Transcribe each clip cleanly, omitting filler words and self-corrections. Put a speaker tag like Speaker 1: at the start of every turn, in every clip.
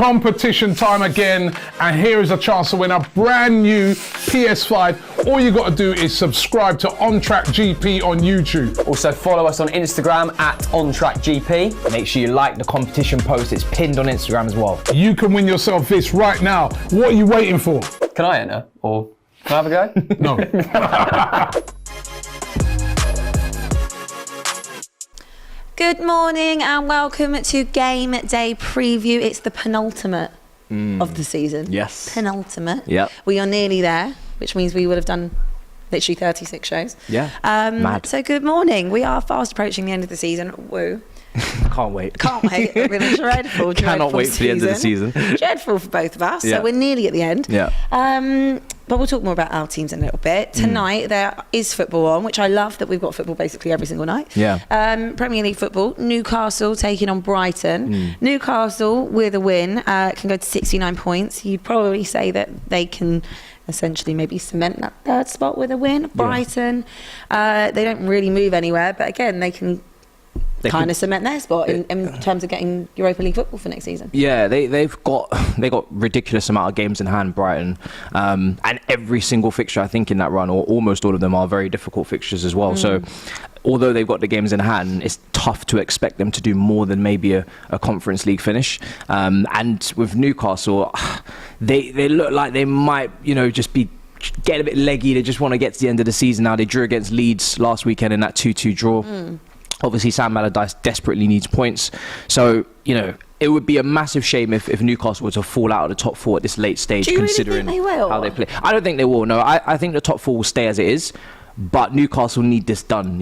Speaker 1: competition time again, and here is a chance to win a brand new PS5. All you got to do is subscribe to On Track GP on YouTube.
Speaker 2: Also follow us on Instagram at OnTrackGP. Make sure you like the competition post, it's pinned on Instagram as well.
Speaker 1: You can win yourself this right now. What are you waiting for?
Speaker 2: Can I enter, or can I have a go?
Speaker 1: No.
Speaker 3: Good morning and welcome to Game Day Preview. It's the penultimate of the season.
Speaker 2: Yes.
Speaker 3: Penultimate.
Speaker 2: Yep.
Speaker 3: We are nearly there, which means we would have done literally 36 shows.
Speaker 2: Yeah. Mad.
Speaker 3: So good morning. We are fast approaching the end of the season. Woo.
Speaker 2: Can't wait.
Speaker 3: Can't wait. We're in a dreadful
Speaker 2: Cannot wait for the end of the season.
Speaker 3: Dreadful for both of us.
Speaker 2: Yeah.
Speaker 3: So we're nearly at the end.
Speaker 2: Yeah.
Speaker 3: But we'll talk more about our teams in a little bit. Tonight there is football on, which I love that we've got football basically every single night.
Speaker 2: Yeah.
Speaker 3: Premier League football. Newcastle taking on Brighton. Newcastle with a win can go to 69 points. You'd probably say that they can essentially maybe cement that third spot with a win. Brighton, they don't really move anywhere, but again, they can kind of cement their spot in terms of getting Europa League football for next season.
Speaker 2: Yeah, they got ridiculous amount of games in hand, Brighton, and every single fixture I think in that run, or almost all of them, are very difficult fixtures as well. So although they've got the games in hand, it's tough to expect them to do more than maybe a Conference League finish. And with Newcastle, they look like they might, just be getting a bit leggy. They just want to get to the end of the season now. They drew against Leeds last weekend in that 2-2 draw. Obviously, Sam Allardyce desperately needs points. So, it would be a massive shame if Newcastle were to fall out of the top four at this late stage, considering how they play. I don't think they will. No, I think the top four will stay as it is. But Newcastle need this done.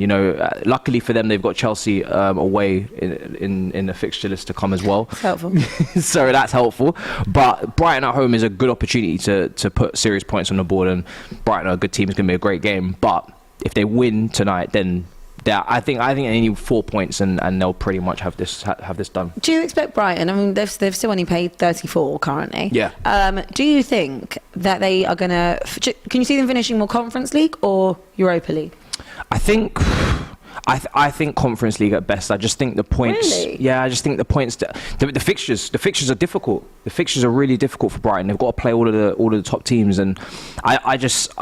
Speaker 2: Luckily for them, they've got Chelsea away in the fixture list to come as well.
Speaker 3: It's helpful.
Speaker 2: So that's helpful. But Brighton at home is a good opportunity to put serious points on the board. And Brighton are a good team. It's going to be a great game. But if they win tonight, then I think they need 4 points and they'll pretty much have this done.
Speaker 3: Do you expect Brighton? I mean, they've still only paid 34 currently.
Speaker 2: Yeah.
Speaker 3: Do you think that they are going to? Can you see them finishing more Conference League or Europa League?
Speaker 2: I think Conference League at best. I just think the points.
Speaker 3: Really?
Speaker 2: Yeah, I just think the points. The fixtures are difficult. The fixtures are really difficult for Brighton. They've got to play all of the top teams, and I just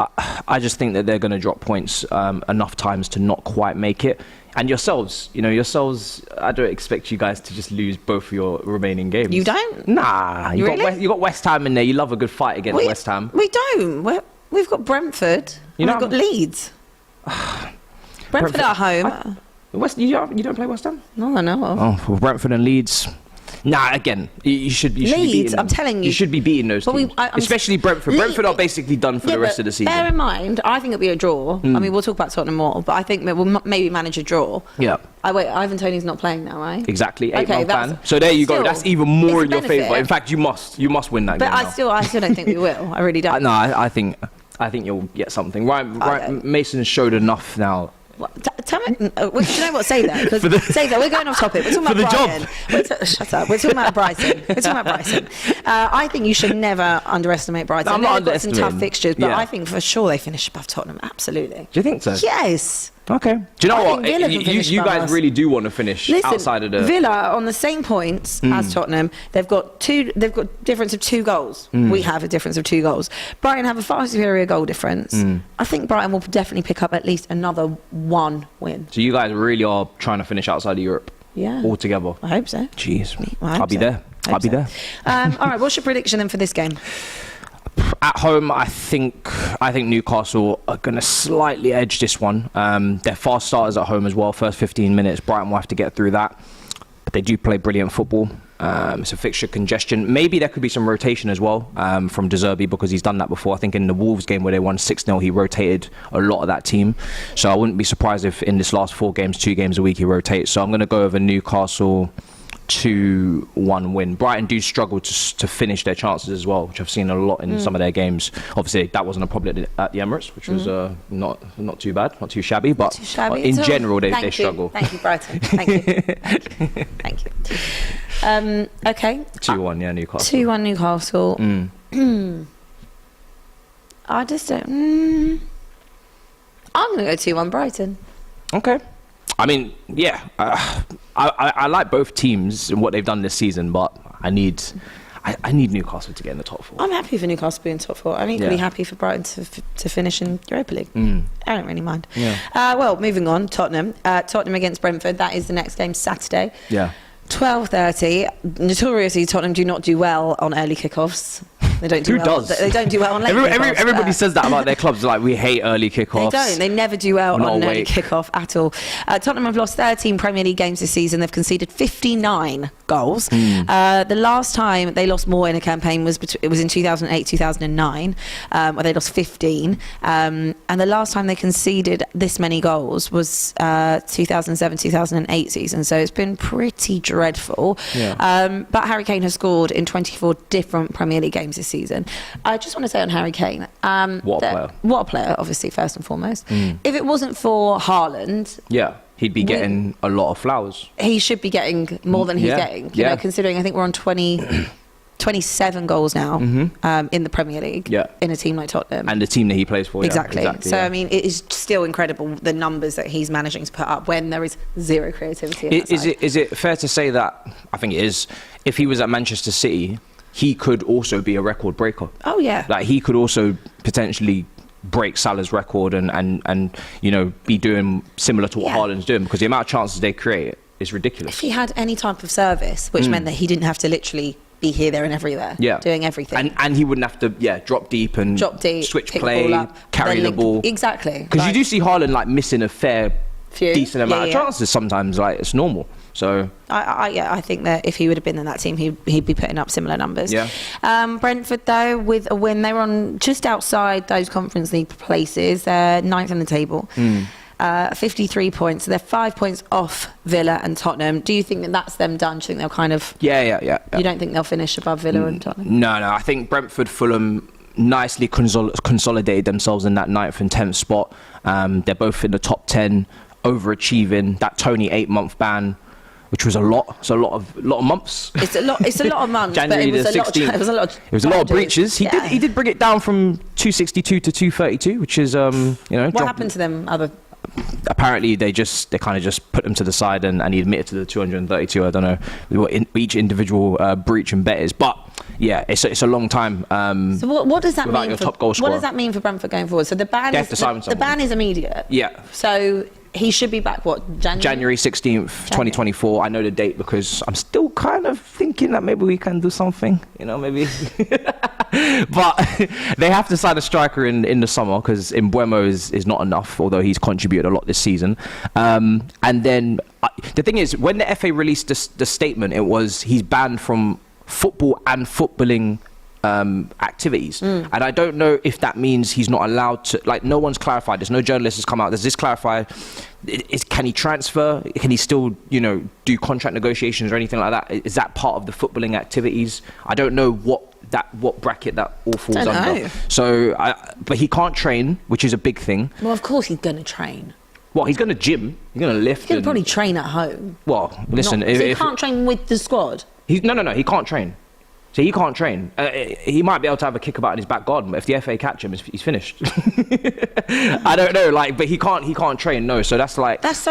Speaker 2: think that they're going to drop points enough times to not quite make it. And yourselves, I don't expect you guys to just lose both of your remaining games.
Speaker 3: You don't?
Speaker 2: Nah. You got West Ham in there. You love a good fight against West Ham.
Speaker 3: We don't. We've got Brentford. We've got Leeds. Brentford at home.
Speaker 2: You don't play West Ham?
Speaker 3: No, I know.
Speaker 2: Oh, well, Brentford and Leeds. Nah, again, you should be beating.
Speaker 3: I'm telling you.
Speaker 2: You should be beating those teams. Especially Brentford. Brentford are basically done for the rest of the season.
Speaker 3: Bear in mind, I think it'll be a draw. I mean, we'll talk about Tottenham more, but I think that we'll maybe manage a draw.
Speaker 2: Yeah.
Speaker 3: Ivan Toney's not playing now, right?
Speaker 2: Exactly. 8-month ban. So there you go. That's even more in your favour. In fact, you must win that game.
Speaker 3: But I still don't think we will. I really don't.
Speaker 2: No, I think you'll get something. Right. Mason showed enough now.
Speaker 3: Tell me, do you know what? Say that. Say that. We're going off topic. We're talking about Brighton. Shut up. We're talking about Brighton. I think you should never underestimate Brighton.
Speaker 2: I'm not
Speaker 3: underestimating. They've got some tough fixtures, but
Speaker 2: yeah.
Speaker 3: I think for sure they finish above Tottenham. Absolutely.
Speaker 2: Do you think so?
Speaker 3: Yes.
Speaker 2: Okay. Do you know what? You guys really do want to finish outside of the
Speaker 3: Villa on the same points as Tottenham. They've got difference of 2 goals. We have a difference of 2 goals. Brighton have a far superior goal difference. I think Brighton will definitely pick up at least another 1 win.
Speaker 2: So you guys really are trying to finish outside of Europe?
Speaker 3: Yeah.
Speaker 2: Altogether?
Speaker 3: I hope so.
Speaker 2: Jeez. I'll be there. I'll be there.
Speaker 3: All right. What's your prediction then for this game?
Speaker 2: At home, I think Newcastle are going to slightly edge this one. They're fast starters at home as well. First 15 minutes, Brighton will have to get through that. But they do play brilliant football. It's a fixture congestion. Maybe there could be some rotation as well from De Zerbi, because he's done that before. I think in the Wolves game where they won 6-0, he rotated a lot of that team. So I wouldn't be surprised if in this last 4 games, 2 games a week, he rotates. So I'm going to go over Newcastle 2-1 win. Brighton do struggle to finish their chances as well, which I've seen a lot in some of their games. Obviously, that wasn't a problem at the Emirates, which was not too bad, not too shabby, but in general, they struggle.
Speaker 3: Thank you, Brighton. Thank you. Thank you. Okay.
Speaker 2: 2-1, yeah, Newcastle.
Speaker 3: 2-1 Newcastle. I just don't... I'm going to go 2-1 Brighton.
Speaker 2: Okay. I mean, yeah, I like both teams and what they've done this season, but I I need Newcastle to get in the top 4.
Speaker 3: I'm happy for Newcastle being top 4. I'm equally happy for Brighton to finish in Europa League. I don't really mind. Well, moving on, Tottenham. Tottenham against Brentford. That is the next game, Saturday. 12:30. Notoriously, Tottenham do not do well on early kickoffs. They don't do
Speaker 2: Who
Speaker 3: well.
Speaker 2: does?
Speaker 3: They don't do well on late kickoffs.
Speaker 2: Everybody says that about their clubs. Like, we hate early kickoffs.
Speaker 3: They don't. They never do well
Speaker 2: We're not
Speaker 3: on an early
Speaker 2: awake.
Speaker 3: kickoff at all. Tottenham have lost 13 Premier League games this season. They've conceded 59 goals. The last time they lost more in a campaign was it was in 2008-2009, where they lost 15. And the last time they conceded this many goals was 2007-2008 season. So it's been pretty dreadful. But Harry Kane has scored in 24 different Premier League games this season. I just want to say on Harry Kane,
Speaker 2: What a player.
Speaker 3: what a player, obviously, first and foremost. If it wasn't for Haaland,
Speaker 2: he'd be getting a lot of flowers.
Speaker 3: he should be getting more than he's getting. You know, considering I think we're on 27 goals now in the Premier League in a team like Tottenham.
Speaker 2: And the team that he plays for.
Speaker 3: Exactly. So, I mean, it is still incredible the numbers that he's managing to put up when there is zero creativity in that side.
Speaker 2: Is it fair to say that, I think it is, if he was at Manchester City, he could also be a record breaker?
Speaker 3: Oh, yeah.
Speaker 2: Like, he could also potentially break Salah's record and you know, be doing similar to what Haaland's doing, because the amount of chances they create is ridiculous.
Speaker 3: If he had any type of service, which meant that he didn't have to literally be here, there and everywhere, doing everything.
Speaker 2: And he wouldn't have to, drop deep, switch play,
Speaker 3: up,
Speaker 2: carry the ball.
Speaker 3: Exactly.
Speaker 2: Because you do see Haaland, like, missing a decent amount of chances sometimes, like, it's normal. So
Speaker 3: I think that if he would have been in that team, he'd be putting up similar numbers. Brentford, though, with a win, they were on just outside those Conference League places. They're 9th on the table. 53 points. So they're 5 points off Villa and Tottenham. Do you think that that's them done? Do you think they'll kind of...
Speaker 2: Yeah.
Speaker 3: You don't think they'll finish above Villa and Tottenham?
Speaker 2: No. I think Brentford, Fulham nicely consolidated themselves in that 9th and 10th spot. They're both in the top 10, overachieving. That Tony 8-month ban, which was a lot. It's a lot of months.
Speaker 3: It's a lot of months.
Speaker 2: January
Speaker 3: but it was
Speaker 2: the 16th.
Speaker 3: It was a lot of
Speaker 2: breaches. He did bring it down from 262 to 232, which is
Speaker 3: What happened to them?
Speaker 2: Apparently they kind of just put them to the side, and he admitted to the 232. I don't know what each individual breach and bet is, but it's a long time.
Speaker 3: So what does that mean?
Speaker 2: Your top goal scorer?
Speaker 3: What does that mean for Brentford going forward? So the ban is immediate.
Speaker 2: Yeah.
Speaker 3: So he should be back, January
Speaker 2: 16th, 2024. I know the date because I'm still kind of thinking that maybe we can do something, maybe. But they have to sign a striker in the summer, because Mbeumo is not enough, although he's contributed a lot this season. And then the thing is, when the FA released the statement, it was he's banned from football and footballing activities, and I don't know if that means he's not allowed to, like, no one's clarified this, no journalist has come out. Does this clarify, can he transfer, can he still do contract negotiations or anything like that? Is that part of the footballing activities? I don't know what bracket that all falls under. So but he can't train, which is a big thing.
Speaker 3: Well, of course he's going to train.
Speaker 2: Well, he's going to gym, he's going to lift.
Speaker 3: He's going to probably train at home.
Speaker 2: Well, listen,
Speaker 3: so he can't train with the squad?
Speaker 2: No, he can't train. So he can't train. He might be able to have a kickabout in his back garden, but if the FA catch him, he's finished. I don't know, but he can't train. No, so that's so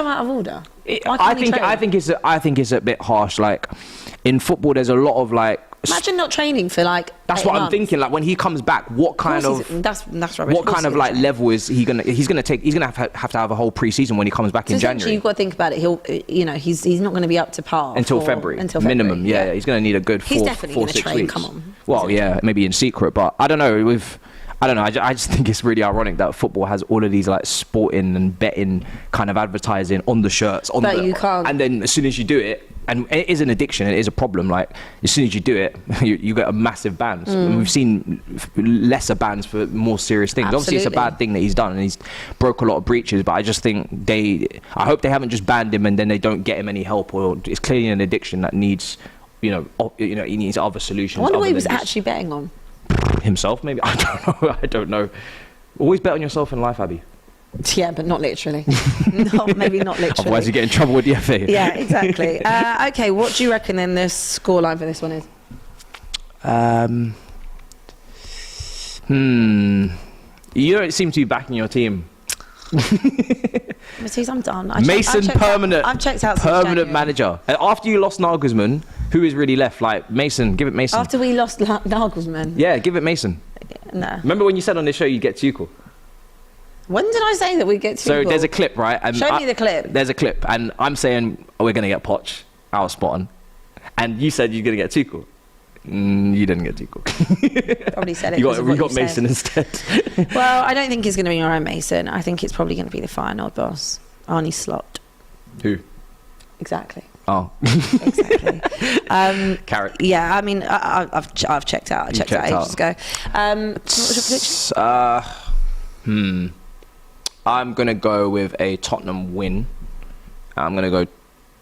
Speaker 3: out of order.
Speaker 2: I think it's a bit harsh. Like, in football, there's a lot of
Speaker 3: imagine not training for
Speaker 2: That's
Speaker 3: 8
Speaker 2: what
Speaker 3: months.
Speaker 2: I'm thinking. Like, when he comes back, what kind of
Speaker 3: that's rubbish.
Speaker 2: What kind of level is he gonna? He's gonna have to have a whole pre-season when he comes back in January.
Speaker 3: You've got to think about it. He's not going to be up to par
Speaker 2: until February. Minimum. Yeah, he's going to need a good 4 6 weeks.
Speaker 3: Come on.
Speaker 2: Well, maybe in secret, but I don't know. I just think it's really ironic that football has all of these sporting and betting kind of advertising on the shirts.
Speaker 3: You can't.
Speaker 2: And then as soon as you do it, and it is an addiction, it is a problem. Like, as soon as you do it, you get a massive ban. And we've seen lesser bans for more serious things.
Speaker 3: Absolutely.
Speaker 2: Obviously, it's a bad thing that he's done, and he's broke a lot of breaches. But I just think I hope they haven't just banned him and then they don't get him any help. Or it's clearly an addiction that needs, he needs other solutions.
Speaker 3: I wonder what he was actually betting on.
Speaker 2: Himself, maybe. I don't know. Always bet on yourself in life, Abby.
Speaker 3: Yeah, but not literally. No, maybe not literally.
Speaker 2: Otherwise you get in trouble with the FA.
Speaker 3: Yeah, exactly. Okay, what do you reckon then the scoreline for this one is?
Speaker 2: You don't seem to be backing your team.
Speaker 3: Matisse, I'm done.
Speaker 2: Mason, permanent.
Speaker 3: I've checked out
Speaker 2: permanent manager. After you lost Nagelsmann, Who is really left? Like Mason, give it Mason.
Speaker 3: After we lost Nagelsmann.
Speaker 2: Yeah, give it Mason.
Speaker 3: No.
Speaker 2: Remember when you said on this show you get Tuchel?
Speaker 3: When did I say that we get Tuchel?
Speaker 2: So there's a clip, right? And
Speaker 3: Show me the clip.
Speaker 2: There's a clip, and I'm saying we're going to get Poch. I was spot on. And you said you're going to get Tuchel. You didn't get Tuchel.
Speaker 3: Probably said it.
Speaker 2: We got Mason instead.
Speaker 3: Well, I don't think it's going to be Ryan Mason. I think it's probably going to be the Feyenoord boss, Arne Slot.
Speaker 2: Who?
Speaker 3: Exactly.
Speaker 2: Oh.
Speaker 3: Exactly.
Speaker 2: Carrot.
Speaker 3: Yeah, I mean, I've checked out. I checked out ages ago. What was your prediction?
Speaker 2: I'm going to go with a Tottenham win. I'm going to go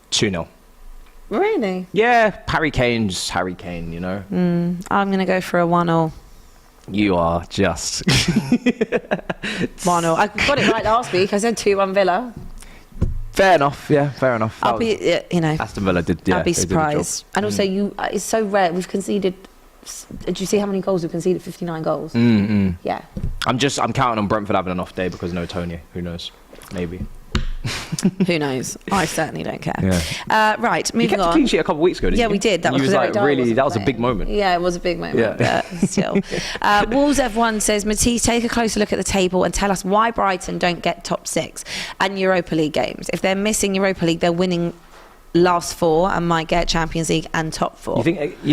Speaker 2: 2-0.
Speaker 3: Really?
Speaker 2: Yeah, Harry Kane's Harry Kane, you know.
Speaker 3: I'm going to go for a 1-0.
Speaker 2: You are just
Speaker 3: 1-0. I got it right last week. I said 2-1 Villa.
Speaker 2: Fair enough. Yeah, fair enough.
Speaker 3: I'll be,
Speaker 2: Aston Villa did. Yeah,
Speaker 3: I'll be
Speaker 2: they did a job.
Speaker 3: surprised. And also, it's so rare. We've conceded. Did you see how many goals we've conceded? 59 goals. Yeah.
Speaker 2: I'm counting on Brentford having an off day because no Tony. Who knows? Maybe.
Speaker 3: Who knows? I certainly don't care.
Speaker 2: Yeah.
Speaker 3: Right, moving
Speaker 2: kept
Speaker 3: on.
Speaker 2: a clean sheet a couple of weeks ago, didn't you?
Speaker 3: We did. That was
Speaker 2: like really. That was a big moment.
Speaker 3: Yeah, it was a big moment.
Speaker 2: Yeah.
Speaker 3: But still. Wolves F1 says, Matisse, take a closer look at the table and tell us why Brighton don't get top 6 and Europa League games. If they're missing Europa League, they're winning last 4 and might get Champions League and top 4.
Speaker 2: You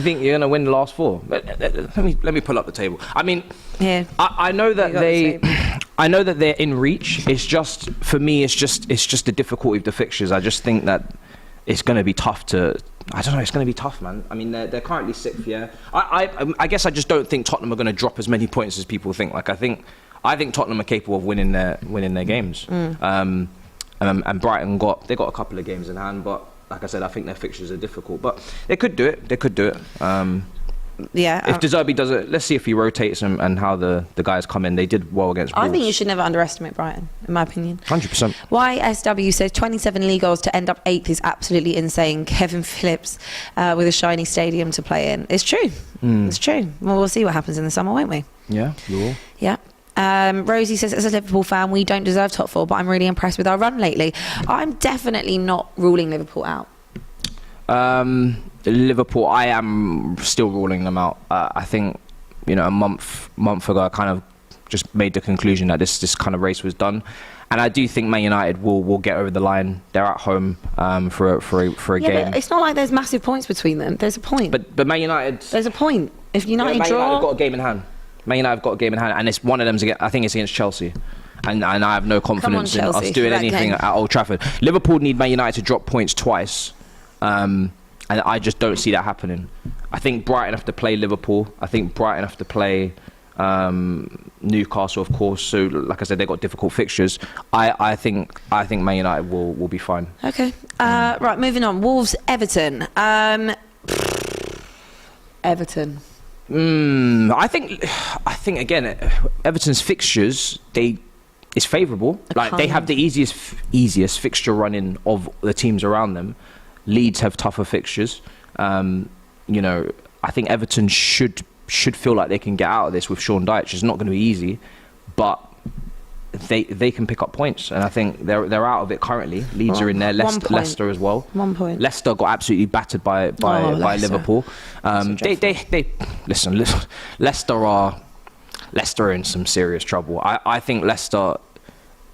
Speaker 2: think you're going to win the last 4? Let me pull up the table. I mean,
Speaker 3: here.
Speaker 2: I know that I know that they're in reach. It's just for me. It's just the difficulty of the fixtures. I just think that it's going to be tough to. I don't know. It's going to be tough, man. I mean, they're currently 6th. Yeah. I guess I just don't think Tottenham are going to drop as many points as people think. Like I think Tottenham are capable of winning their games. And Brighton got a couple of games in hand, but like I said, I think their fixtures are difficult. But they could do it.
Speaker 3: Yeah.
Speaker 2: If De Zerbi does it, let's see if he rotates them and how the guys come in. They did well against Wolves.
Speaker 3: I think you should never underestimate Brighton, in my opinion.
Speaker 2: 100%.
Speaker 3: YSW says 27 league goals to end up 8th is absolutely insane. Kevin Phillips with a shiny stadium to play in. It's true. It's true. Well, we'll see what happens in the summer, won't we?
Speaker 2: Yeah, we will.
Speaker 3: Yeah. Rosie says, as a Liverpool fan, we don't deserve top 4, but I'm really impressed with our run lately. I'm definitely not ruling Liverpool out.
Speaker 2: Liverpool, I am still ruling them out. I think, a month ago, I kind of just made the conclusion that this kind of race was done, and I do think Man United will get over the line. They're at home for a game.
Speaker 3: But it's not like there's massive points between them. There's a point.
Speaker 2: But Man United,
Speaker 3: there's a point. If United
Speaker 2: Man
Speaker 3: draw,
Speaker 2: United have got a game in hand. Man United have got a game in hand, and it's one of them's I think it's against Chelsea. And I have no confidence in us doing anything at Old Trafford. Liverpool need Man United to drop points twice. And I just don't see that happening. I think Brighton have to play Liverpool. I think Brighton have to play Newcastle, of course. So, like I said, they've got difficult fixtures. I think Man United will be fine.
Speaker 3: Okay. Right, moving on. Wolves, Everton. Everton.
Speaker 2: I think again, Everton's fixtures it's favourable. Like they have the easiest fixture running of the teams around them. Leeds have tougher fixtures. I think Everton should feel like they can get out of this with Sean Dyche. It's not going to be easy, but they can pick up points, and I think they're out of it currently. Leeds are in there. Leicester as well. 1 point. Leicester got absolutely battered by Liverpool. They listen. Leicester are in some serious trouble. I think Leicester.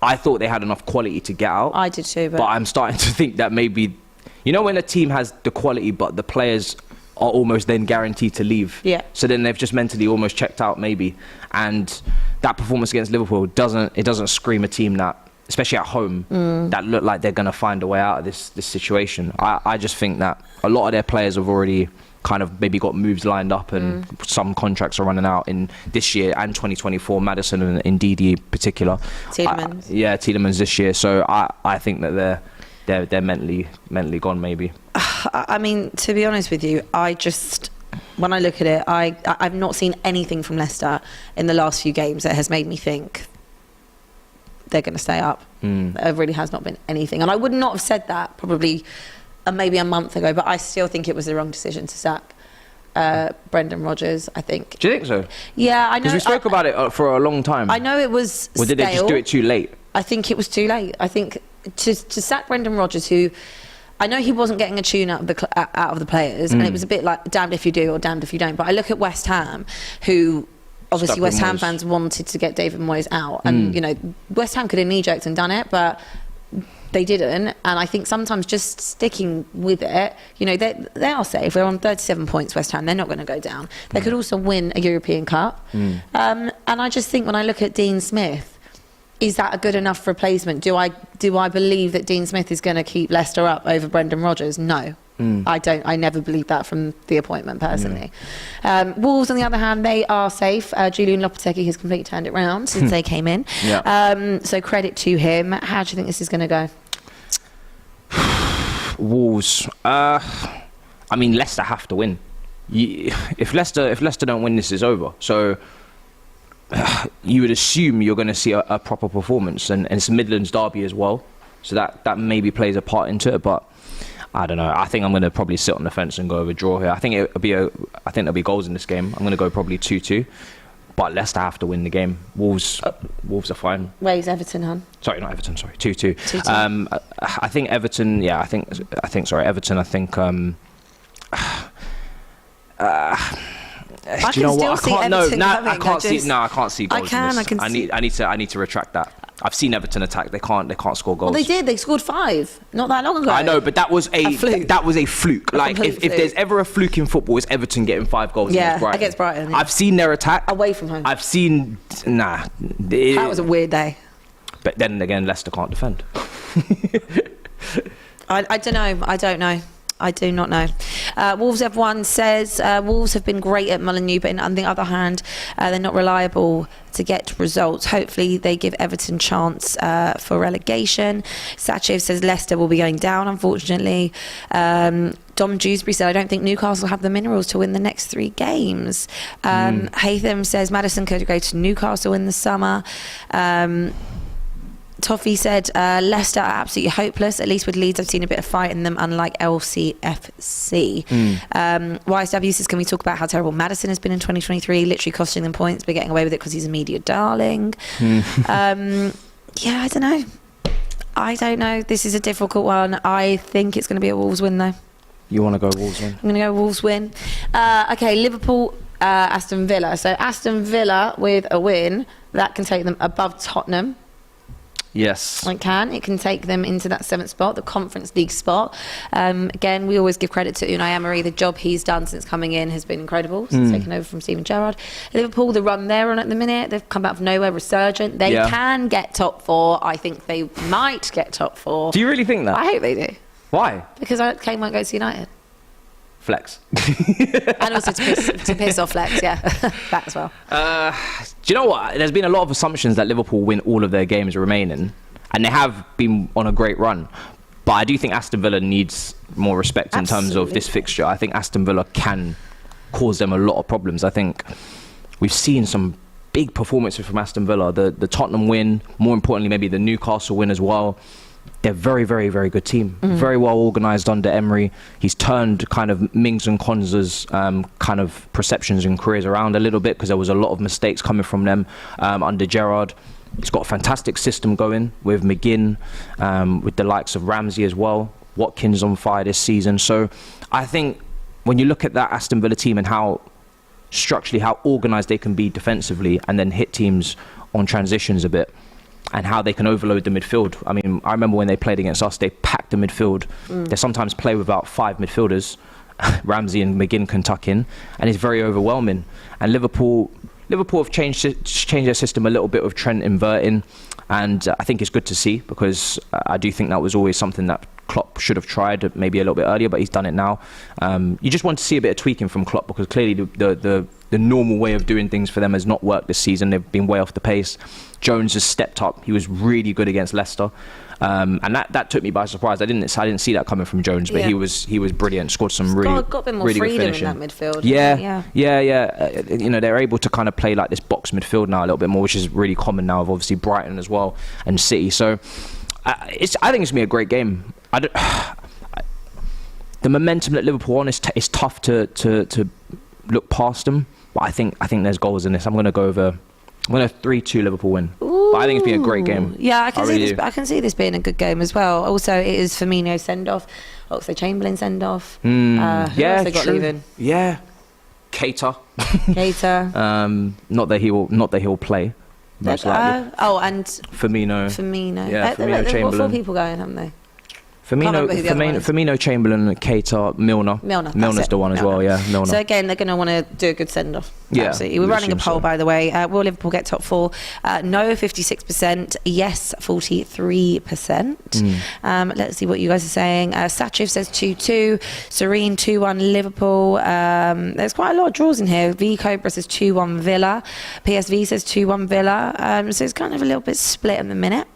Speaker 2: I thought they had enough quality to get out.
Speaker 3: I did too, but
Speaker 2: I'm starting to think that maybe. When a team has the quality but the players are almost then guaranteed to leave.
Speaker 3: Yeah.
Speaker 2: So then they've just mentally almost checked out maybe. And that performance against Liverpool doesn't scream a team that, especially at home, that look like they're going to find a way out of this situation. I just think that a lot of their players have already kind of maybe got moves lined up and some contracts are running out in this year and 2024, Maddison and Ndidi in particular.
Speaker 3: Tielemans.
Speaker 2: Tielemans this year. So I think that they're mentally gone maybe.
Speaker 3: I mean, to be honest with you, when I look at it, I've not seen anything from Leicester in the last few games that has made me think they're going to stay up. There really has not been anything. And I would not have said that probably maybe a month ago, but I still think it was the wrong decision to sack Brendan Rodgers, I think.
Speaker 2: Do you think so?
Speaker 3: Yeah, I know.
Speaker 2: Because we spoke about it for a long time.
Speaker 3: I know it was
Speaker 2: Or did they just do it too late?
Speaker 3: I think it was too late. I think to sack Brendan Rodgers, who I know he wasn't getting a tune out of the players, and it was a bit like damned if you do or damned if you don't. But I look at West Ham, who obviously West Ham fans wanted to get David Moyes out, and you know, West Ham could have knee-jerked and done it, but they didn't. And I think sometimes just sticking with it, you know, they are safe. They're on 37 points, West Ham. They're not going to go down. They could also win a European Cup. And I just think when I look at Dean Smith, is that a good enough replacement? Do I believe that Dean Smith is going to keep Leicester up over Brendan Rodgers? No. I don't. I never believed that from the appointment, personally. Wolves, on the other hand, they are safe. Julian Lopetegui has completely turned it round since they came in. So credit to him. How do you think this is going to go?
Speaker 2: Wolves. I mean, Leicester have to win. If Leicester don't win, this is over. So you would assume you're going to see a proper performance, and it's a Midlands derby as well. So that maybe plays a part into it, but I don't know. I think I'm going to probably sit on the fence and go with a draw here. I think there'll be goals in this game. I'm going to go probably 2-2. But Leicester have to win the game. Wolves are fine.
Speaker 3: Where's Everton, hon?
Speaker 2: Sorry, not Everton. Sorry, 2-2. I think Everton. Yeah, I think. Sorry, Everton. I think. Do you know what? I can't. I can't see. No, I can't see goals.
Speaker 3: I can.
Speaker 2: I need to retract that. I've seen Everton attack. They can't score goals.
Speaker 3: Well, they did. They scored 5 not that long ago.
Speaker 2: I know, but that was a fluke. That was a fluke. Like if there's ever a fluke in football, it's Everton getting 5 goals against Brighton.
Speaker 3: Yeah.
Speaker 2: I've seen their attack
Speaker 3: away from home.
Speaker 2: I've seen that
Speaker 3: was a weird day.
Speaker 2: But then again, Leicester can't defend.
Speaker 3: I don't know. I don't know. I do not know. Wolves F1 says Wolves have been great at Molineux, but on the other hand, they're not reliable to get results. Hopefully they give Everton chance for relegation. Sachev says Leicester will be going down, unfortunately. Dom Dewsbury said, I don't think Newcastle have the minerals to win the next 3 games. Haytham says Maddison could go to Newcastle in the summer. Toffee said Leicester are absolutely hopeless. At least with Leeds, I've seen a bit of fight in them, unlike LCFC. YSW says, can we talk about how terrible Maddison has been in 2023, literally costing them points, but getting away with it because he's a media darling. Yeah, I don't know. This is a difficult one. I think it's going to be a Wolves win, though.
Speaker 2: You want to go Wolves win?
Speaker 3: I'm going to go Wolves win. Okay, Liverpool, Aston Villa. So Aston Villa with a win, that can take them above Tottenham.
Speaker 2: Yes.
Speaker 3: It can take them into that 7th spot, the Conference League spot. Again, we always give credit to Unai Emery. The job he's done since coming in has been incredible, since taking over from Steven Gerrard. Liverpool, the run they're on at the minute, they've come out of nowhere, resurgent. They can get top 4. I think they might get top 4.
Speaker 2: Do you really think that?
Speaker 3: I hope they do.
Speaker 2: Why?
Speaker 3: Because Kane won't go to United.
Speaker 2: Flex.
Speaker 3: And also to piss off Flex, yeah. That as well.
Speaker 2: Do you know what? There's been a lot of assumptions that Liverpool win all of their games remaining, and they have been on a great run. But I do think Aston Villa needs more respect in terms of this fixture. I think Aston Villa can cause them a lot of problems. I think we've seen some big performances from Aston Villa. The Tottenham win, more importantly, maybe the Newcastle win as well. They're very, very, very good team. Very well organised under Emery. He's turned kind of Mings and Konza's kind of perceptions and careers around a little bit, because there was a lot of mistakes coming from them under Gerrard. He's got a fantastic system going with McGinn, with the likes of Ramsey as well. Watkins on fire this season. So I think when you look at that Aston Villa team and how structurally, how organised they can be defensively and then hit teams on transitions a bit, and how they can overload the midfield. I mean, I remember when they played against us, they packed the midfield. They sometimes play with about 5 midfielders. Ramsey and McGinn can tuck in, and it's very overwhelming. And Liverpool have changed their system a little bit with Trent inverting, and I think it's good to see, because I do think that was always something that Klopp should have tried maybe a little bit earlier, but he's done it now. You just want to see a bit of tweaking from Klopp, because clearly the normal way of doing things for them has not worked this season. They've been way off the pace. Jones has stepped up. He was really good against Leicester, and that took me by surprise. I didn't see that coming from Jones, but he was brilliant. Scored some got
Speaker 3: a bit more
Speaker 2: really
Speaker 3: freedom
Speaker 2: good finishing
Speaker 3: in that midfield.
Speaker 2: Yeah. You know, they're able to kind of play like this box midfield now a little bit more, which is really common now of obviously Brighton as well and City. So I think it's going to be a great game. The momentum that Liverpool on is tough to look past them, but I think there's goals in this. I'm going to go over I'm going to 3-2 Liverpool win. But I think it's been a great game.
Speaker 3: Yeah, I can see
Speaker 2: really
Speaker 3: this. I can see this being a good game as well. Also, it is Firmino send-off. Oxlade-Chamberlain send-off. Who else they got leaving?
Speaker 2: Yeah. Keita. Not that he'll play. Most likely.
Speaker 3: And
Speaker 2: Firmino. Yeah,
Speaker 3: They've got
Speaker 2: Chamberlain.
Speaker 3: 4 people going, haven't they?
Speaker 2: Firmino, Chamberlain, Keita, Milner. Milner's the one as well, yeah. Milner.
Speaker 3: So again, they're going to want to do a good send-off.
Speaker 2: Yeah,
Speaker 3: absolutely. We're running a poll, by the way. Will Liverpool get top 4? No, 56%. Yes, 43%. Let's see what you guys are saying. Sachiv says 2-2. Serene 2-1 Liverpool. There's quite a lot of draws in here. V Cobra says 2-1 Villa. PSV says 2-1 Villa. So it's kind of a little bit split in the minute.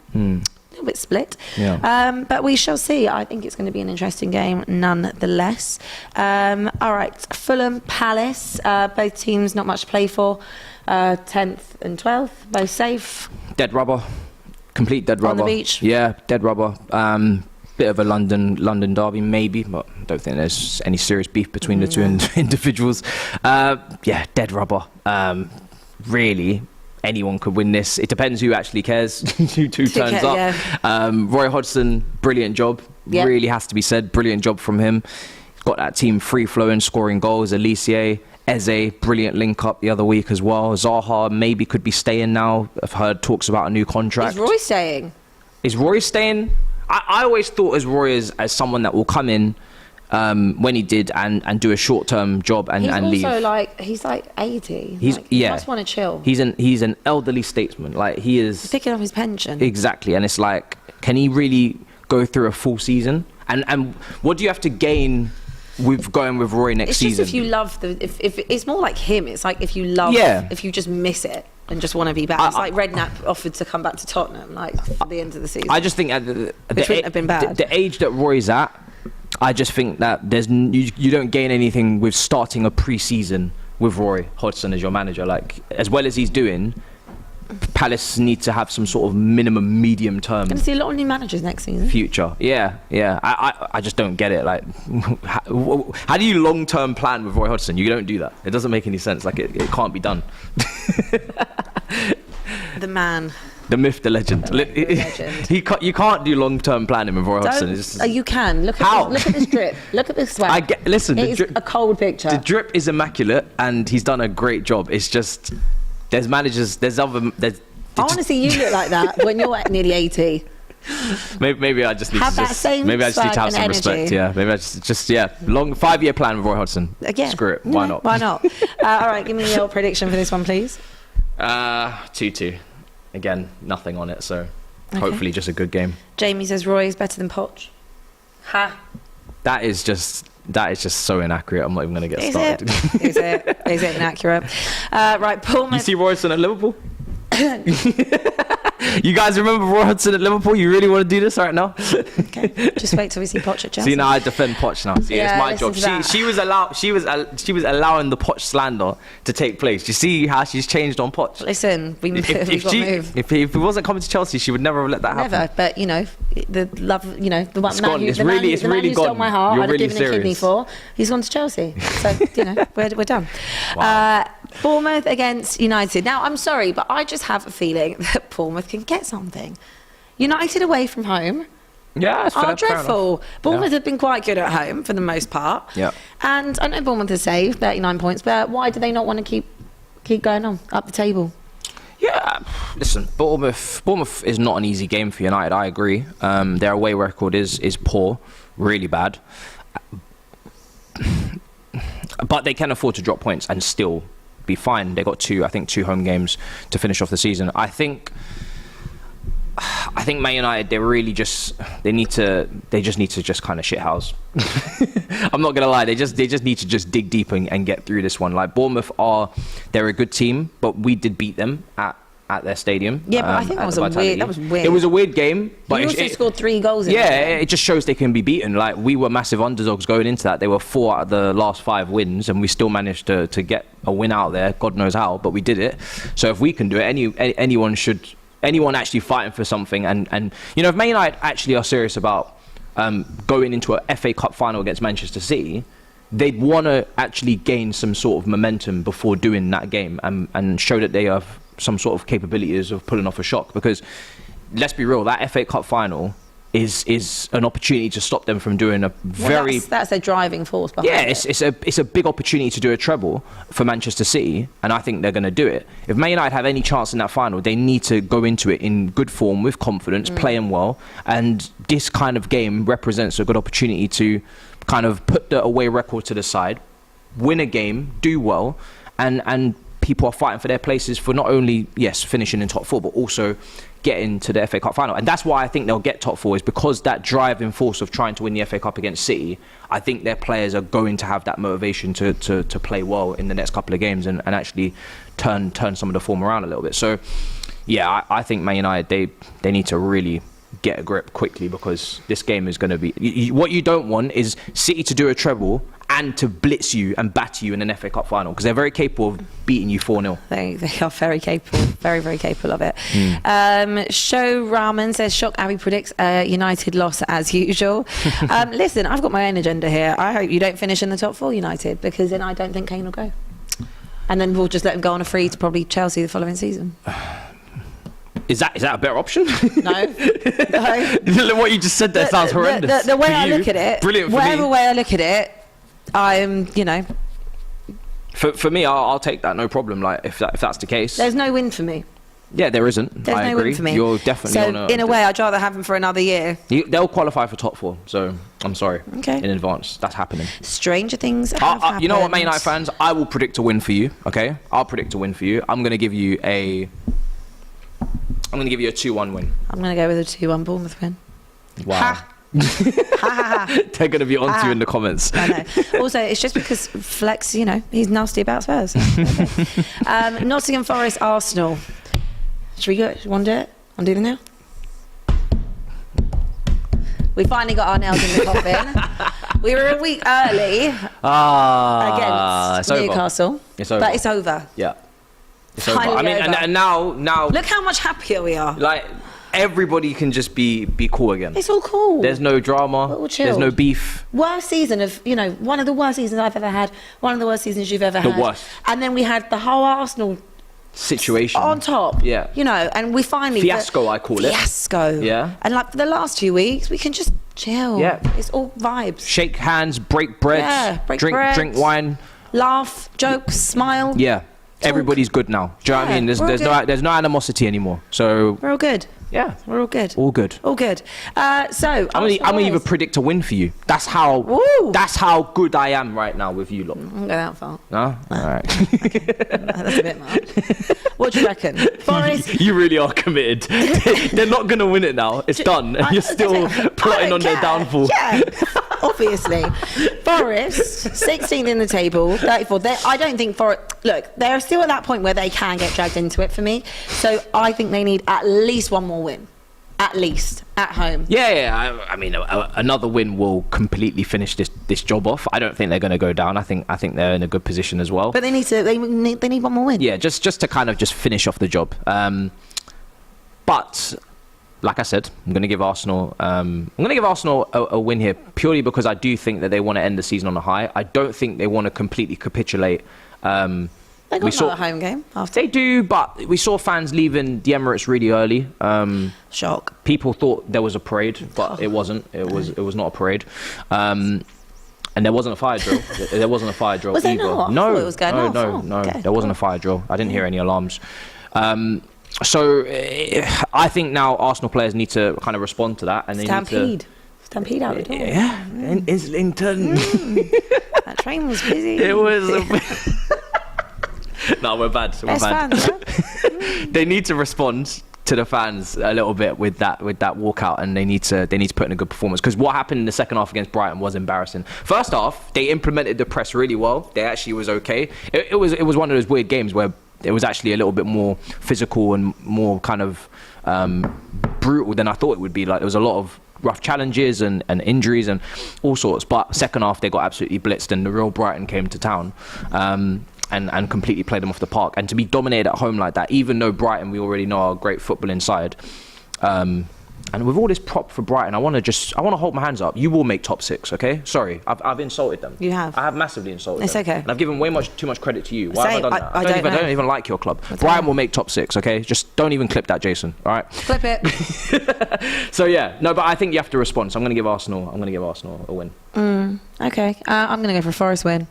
Speaker 3: Bit split, but we shall see. I think it's going to be an interesting game nonetheless. All right, Fulham, Palace, both teams not much to play for. 10th and 12th, both safe.
Speaker 2: Dead rubber, complete dead rubber.
Speaker 3: On the beach.
Speaker 2: Yeah, dead rubber. Bit of a London derby maybe, but I don't think there's any serious beef between the two individuals. Yeah, dead rubber. Really, anyone could win this. It depends who actually cares, who turns up. Yeah. Roy Hodgson, brilliant job. Yep. Really has to be said. Brilliant job from him. He's got that team free-flowing, scoring goals. Alicia, Eze, brilliant link-up the other week as well. Zaha maybe could be staying now. I've heard talks about a new contract.
Speaker 3: Is Roy staying?
Speaker 2: Is Roy staying? I always thought as Roy as someone that will come in when he did and do a short-term job and leave.
Speaker 3: He's like 80.
Speaker 2: He
Speaker 3: must want to chill.
Speaker 2: He's an elderly statesman. Like he is.
Speaker 3: He's picking up his pension.
Speaker 2: Exactly, and it's like, can he really go through a full season? And what do you have to gain with going with Roy next season?
Speaker 3: It's just if you love if it's more like him. It's like if you love, if you just miss it and just want to be back. It's like Redknapp offered to come back to Tottenham like at the end of the season.
Speaker 2: I just think
Speaker 3: which wouldn't have been bad.
Speaker 2: The age that Roy's at, I just think that you don't gain anything with starting a pre-season with Roy Hodgson as your manager. Like, as well as he's doing, Palace need to have some sort of minimum medium term.
Speaker 3: Going to see a lot of new managers next season.
Speaker 2: Future, yeah. I just don't get it. Like, how do you long-term plan with Roy Hodgson? You don't do that. It doesn't make any sense. Like, it can't be done.
Speaker 3: The man.
Speaker 2: The myth, the legend. You can't do long-term planning with Roy Hodgson.
Speaker 3: You can. Look at this drip. Look at this swag.
Speaker 2: Listen,
Speaker 3: it's a cold picture.
Speaker 2: The drip is immaculate, and he's done a great job. It's just there's managers, I want
Speaker 3: to see you look like that when you're nearly 80.
Speaker 2: Maybe I just need to have some respect. Yeah, maybe I just long 5-year plan with Roy Hodgson.
Speaker 3: Again,
Speaker 2: screw it. Why not?
Speaker 3: Why not? All right, give me your prediction for this one, please.
Speaker 2: 2-2. Again, nothing on it, so hopefully just a good game.
Speaker 3: Jamie says Roy is better than Poch. Ha.
Speaker 2: That is just so inaccurate. I'm not even going to get started.
Speaker 3: Is it inaccurate? Right, Bournemouth.
Speaker 2: You see Roy Hodgson at Liverpool? You guys remember Roy Hodgson at Liverpool? You really want to do this right now?
Speaker 3: Okay, just wait till we see Poch at Chelsea.
Speaker 2: See, now I defend Poch now. See, it's my job. She was allowing the Poch slander to take place. You see how she's changed on Poch?
Speaker 3: Listen, we've got to move.
Speaker 2: If he wasn't coming to Chelsea, she would never have let that happen.
Speaker 3: Never, but the love, the man who stole my heart, I'd have given a kidney for. He's gone to Chelsea, so we're done. Wow. Bournemouth against United. Now, I'm sorry, but I just have a feeling that Bournemouth can get something. United away from home are dreadful. Bournemouth have been quite good at home for the most part.
Speaker 2: Yeah.
Speaker 3: And I know Bournemouth has saved 39 points, but why do they not want to keep going on up the table?
Speaker 2: Yeah, listen, Bournemouth is not an easy game for United. I agree. Their away record is poor, really bad. But they can afford to drop points and still be fine. They got two home games to finish off the season. I think Man United, they just need to kind of shithouse. I'm not gonna lie, they just need to just dig deep and get through this one. Like Bournemouth they're a good team, but we did beat them at their stadium.
Speaker 3: Yeah, but I think that was weird.
Speaker 2: It was a weird game, but
Speaker 3: you also scored 3 goals.
Speaker 2: It just shows they can be beaten. Like, we were massive underdogs going into that. They were 4 out of the last 5 wins, and we still managed to get a win out there. God knows how, but we did it. So if we can do it, anyone actually fighting for something, and if Man United actually are serious about going into a FA Cup final against Manchester City, they'd want to actually gain some sort of momentum before doing that game and show that they have some sort of capabilities of pulling off a shock. Because let's be real, that FA Cup final is an opportunity to stop them from doing a very...
Speaker 3: That's a driving force behind it.
Speaker 2: It's a big opportunity to do a treble for Manchester City, and I think they're going to do it. If Man United have any chance in that final, they need to go into it in good form, with confidence, playing well, and this kind of game represents a good opportunity to kind of put the away record to the side, win a game, do well, and people are fighting for their places for not only, yes, finishing in top 4, but also getting to the FA Cup final. And that's why I think they'll get top 4, is because that driving force of trying to win the FA Cup against City, I think their players are going to have that motivation to play well in the next couple of games and actually turn some of the form around a little bit. So yeah, I think Man United, they need to really get a grip quickly, because this game is going to be... What you don't want is City to do a treble and to blitz you and batter you in an FA Cup final, because they're very capable of beating you 4-0.
Speaker 3: They are very capable, very, very capable of it. Show Rahman says, shock Abby predicts a United loss as usual. Listen, I've got my own agenda here. I hope you don't finish in the top 4, United, because then I don't think Kane will go. And then we'll just let him go on a free to probably Chelsea the following season.
Speaker 2: Is that a better option?
Speaker 3: No.
Speaker 2: What you just said there sounds horrendous.
Speaker 3: The way I look at it,
Speaker 2: brilliant for
Speaker 3: whatever
Speaker 2: me.
Speaker 3: way I look at it, I'm,
Speaker 2: For me, I'll take that, no problem. Like if that's the case,
Speaker 3: there's no win for me.
Speaker 2: Yeah, there isn't.
Speaker 3: There's
Speaker 2: I
Speaker 3: no
Speaker 2: agree.
Speaker 3: win for me.
Speaker 2: You're definitely
Speaker 3: so
Speaker 2: on a...
Speaker 3: in a way, I'd rather have them for another year.
Speaker 2: They'll qualify for top 4, so I'm sorry.
Speaker 3: Okay.
Speaker 2: In advance, that's happening.
Speaker 3: Stranger things have happened.
Speaker 2: You know what, Man United fans? I will predict a win for you. Okay, I'll predict a win for you. I'm going to give you a 2-1 win.
Speaker 3: I'm going to go with a 2-1 Bournemouth win.
Speaker 2: Wow.
Speaker 3: Ha.
Speaker 2: They're going to be on to you in the comments.
Speaker 3: I know. Also, it's just because Flex, he's nasty about Spurs. So. Nottingham Forest, Arsenal. Should we go? Want to do it? Want to do the nail? We finally got our nails in the coffin. We were a week early against Newcastle.
Speaker 2: It's over.
Speaker 3: But it's over.
Speaker 2: Yeah. It's over.
Speaker 3: Finally
Speaker 2: I mean,
Speaker 3: over.
Speaker 2: and now...
Speaker 3: Look how much happier we are.
Speaker 2: Like, everybody can just be cool again.
Speaker 3: It's all cool.
Speaker 2: There's no drama.
Speaker 3: We're all chilled.
Speaker 2: There's no beef.
Speaker 3: Worst season of, one of the worst seasons I've ever had. One of the worst seasons you've ever had.
Speaker 2: The worst.
Speaker 3: And then we had the whole Arsenal
Speaker 2: situation
Speaker 3: on top.
Speaker 2: Yeah.
Speaker 3: And we finally...
Speaker 2: Fiasco, I call it.
Speaker 3: Fiasco.
Speaker 2: Yeah.
Speaker 3: And like for the last 2 weeks, we can just chill.
Speaker 2: Yeah.
Speaker 3: It's all vibes.
Speaker 2: Shake hands, break bread.
Speaker 3: Yeah,
Speaker 2: drink wine.
Speaker 3: Laugh, jokes, smile.
Speaker 2: Yeah.
Speaker 3: Talk.
Speaker 2: Everybody's good now. Do you know what I mean? There's no animosity anymore. So
Speaker 3: we're all good.
Speaker 2: Yeah,
Speaker 3: we're all good.
Speaker 2: All good.
Speaker 3: All good. So
Speaker 2: I'm gonna even predict a win for you. That's how good I am right now with you lot.
Speaker 3: I won't go that far.
Speaker 2: No? All right.
Speaker 3: That's a bit much. What do you reckon? Forest?
Speaker 2: You really are committed. They're not gonna win it now. It's done. And you're still plotting on their downfall.
Speaker 3: Yeah, obviously. Forest, 16th in the table, 34. I don't think Forest... Look, they're still at that point where they can get dragged into it for me. So I think they need at least one more win. At least. At home.
Speaker 2: Yeah. I mean, another win will completely finish this job off. I don't think they're going to go down. I think they're in a good position as well.
Speaker 3: But they need one more win.
Speaker 2: Yeah, just to kind of just finish off the job. But... like I said, I'm going to give Arsenal a win here, purely because I do think that they want to end the season on a high. I don't think they want to completely capitulate.
Speaker 3: They got another home game after.
Speaker 2: They do, but we saw fans leaving the Emirates really early.
Speaker 3: Shock.
Speaker 2: People thought there was a parade, but it wasn't. It was not a parade. And there wasn't a fire drill. There wasn't a fire drill
Speaker 3: was
Speaker 2: either.
Speaker 3: There not?
Speaker 2: No,
Speaker 3: I thought it was going off.
Speaker 2: No.
Speaker 3: Okay,
Speaker 2: there wasn't a fire drill. I didn't hear any alarms. So I think now Arsenal players need to kind of respond to that, and they
Speaker 3: Stampede out the door.
Speaker 2: Yeah, in Islington.
Speaker 3: That train was busy.
Speaker 2: It was. No, we're bad.
Speaker 3: Fans, yeah?
Speaker 2: They need to respond to the fans a little bit with that walkout, and they need to put in a good performance, because what happened in the second half against Brighton was embarrassing. First half, they implemented the press really well. They actually was okay. It was one of those weird games where it was actually a little bit more physical and more kind of brutal than I thought it would be. Like, there was a lot of rough challenges and injuries and all sorts. But second half, they got absolutely blitzed, and the real Brighton came to town and completely played them off the park. And to be dominated at home like that, even though Brighton, we already know, are great football inside, And with all this prop for Brighton, I want to hold my hands up. You will make top 6, okay? Sorry, I've insulted them.
Speaker 3: You have.
Speaker 2: I have massively insulted
Speaker 3: It's
Speaker 2: them.
Speaker 3: okay.
Speaker 2: And I've given too much credit to you. Why
Speaker 3: Same.
Speaker 2: have I done that?
Speaker 3: I
Speaker 2: don't even like your club. Brighton will make top 6, okay? Just don't even clip that, Jason. All right.
Speaker 3: Clip it.
Speaker 2: So yeah, no, but I think you have to respond. So I'm going to give Arsenal a win.
Speaker 3: Okay. I'm going to go for a Forest win.